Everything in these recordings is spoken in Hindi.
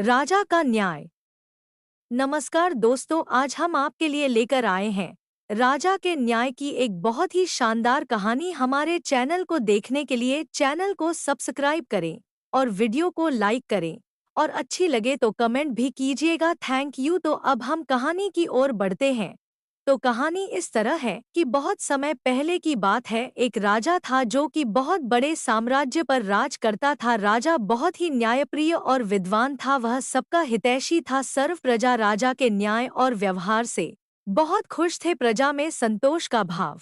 राजा का न्याय। नमस्कार दोस्तों, आज हम आपके लिए लेकर आए हैं राजा के न्याय की एक बहुत ही शानदार कहानी। हमारे चैनल को देखने के लिए चैनल को सब्सक्राइब करें और वीडियो को लाइक करें और अच्छी लगे तो कमेंट भी कीजिएगा। Thank you. तो अब हम कहानी की ओर बढ़ते हैं। तो कहानी इस तरह है कि बहुत समय पहले की बात है। एक राजा था जो कि बहुत बड़े साम्राज्य पर राज करता था। राजा बहुत ही न्यायप्रिय और विद्वान था। वह सबका हितैषी था। सर्व प्रजा राजा के न्याय और व्यवहार से बहुत खुश थे। प्रजा में संतोष का भाव।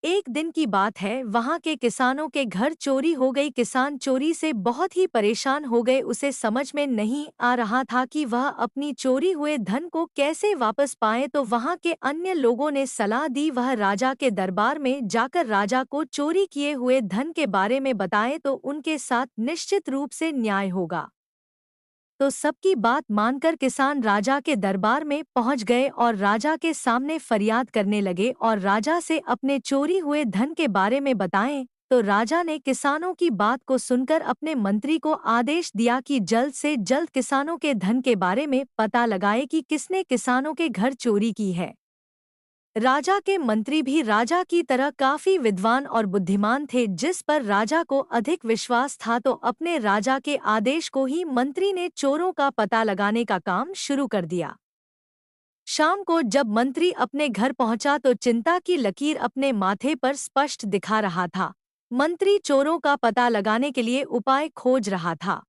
एक दिन की बात है, वहां के किसानों के घर चोरी हो गई। किसान चोरी से बहुत ही परेशान हो गए। उसे समझ में नहीं आ रहा था कि वह अपनी चोरी हुए धन को कैसे वापस पाए। तो वहां के अन्य लोगों ने सलाह दी वह राजा के दरबार में जाकर राजा को चोरी किए हुए धन के बारे में बताए तो उनके साथ निश्चित रूप से न्याय होगा। तो सबकी बात मानकर किसान राजा के दरबार में पहुंच गए और राजा के सामने फरियाद करने लगे और राजा से अपने चोरी हुए धन के बारे में बताएं। तो राजा ने किसानों की बात को सुनकर अपने मंत्री को आदेश दिया कि जल्द से जल्द किसानों के धन के बारे में पता लगाए कि किसने किसानों के घर चोरी की है। राजा के मंत्री भी राजा की तरह काफी विद्वान और बुद्धिमान थे, जिस पर राजा को अधिक विश्वास था। तो अपने राजा के आदेश को ही मंत्री ने चोरों का पता लगाने का काम शुरू कर दिया। शाम को जब मंत्री अपने घर पहुंचा तो चिंता की लकीर अपने माथे पर स्पष्ट दिखा रहा था। मंत्री चोरों का पता लगाने के लिए उपाय खोज रहा था।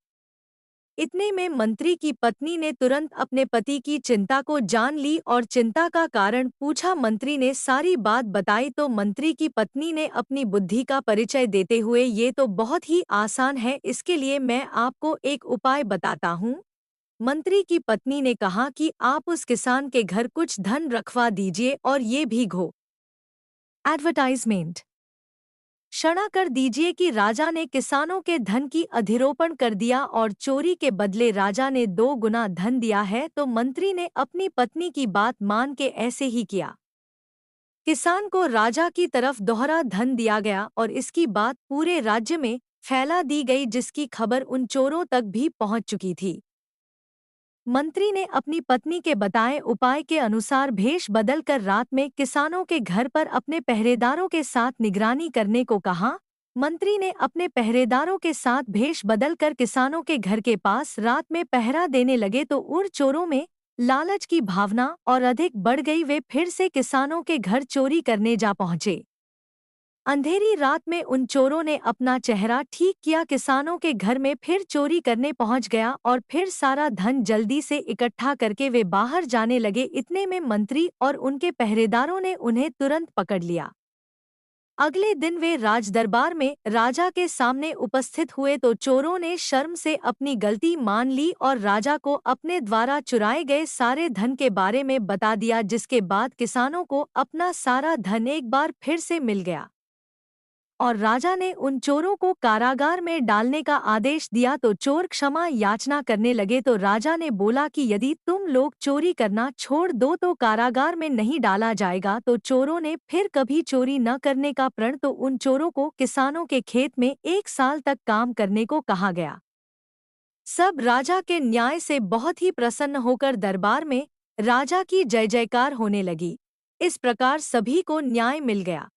इतने में मंत्री की पत्नी ने तुरंत अपने पति की चिंता को जान ली और चिंता का कारण पूछा। मंत्री ने सारी बात बताई तो मंत्री की पत्नी ने अपनी बुद्धि का परिचय देते हुए, ये तो बहुत ही आसान है, इसके लिए मैं आपको एक उपाय बताता हूँ। मंत्री की पत्नी ने कहा कि आप उस किसान के घर कुछ धन रखवा दीजिए और ये भी घो एडवर्टाइजमेंट क्षणा कर दीजिए कि राजा ने किसानों के धन की अधिरोपण कर दिया और चोरी के बदले राजा ने 2 गुना धन दिया है। तो मंत्री ने अपनी पत्नी की बात मान के ऐसे ही किया। किसान को राजा की तरफ दोहरा धन दिया गया और इसकी बात पूरे राज्य में फैला दी गई, जिसकी खबर उन चोरों तक भी पहुंच चुकी थी। मंत्री ने अपनी पत्नी के बताए उपाय के अनुसार भेष बदलकर रात में किसानों के घर पर अपने पहरेदारों के साथ निगरानी करने को कहा। मंत्री ने अपने पहरेदारों के साथ भेष बदलकर किसानों के घर के पास रात में पहरा देने लगे। तो उन चोरों में लालच की भावना और अधिक बढ़ गई। वे फिर से किसानों के घर चोरी करने जा पहुंचे। अंधेरी रात में उन चोरों ने अपना चेहरा ठीक किया, किसानों के घर में फिर चोरी करने पहुंच गया और फिर सारा धन जल्दी से इकट्ठा करके वे बाहर जाने लगे। इतने में मंत्री और उनके पहरेदारों ने उन्हें तुरंत पकड़ लिया। अगले दिन वे राजदरबार में राजा के सामने उपस्थित हुए तो चोरों ने शर्म से अपनी गलती मान ली और राजा को अपने द्वारा चुराए गए सारे धन के बारे में बता दिया, जिसके बाद किसानों को अपना सारा धन एक बार फिर से मिल गया और राजा ने उन चोरों को कारागार में डालने का आदेश दिया। तो चोर क्षमा याचना करने लगे तो राजा ने बोला कि यदि तुम लोग चोरी करना छोड़ दो तो कारागार में नहीं डाला जाएगा। तो चोरों ने फिर कभी चोरी न करने का प्रण। तो उन चोरों को किसानों के खेत में 1 साल तक काम करने को कहा गया। सब राजा के न्याय से बहुत ही प्रसन्न होकर दरबार में राजा की जय जयकार होने लगी। इस प्रकार सभी को न्याय मिल गया।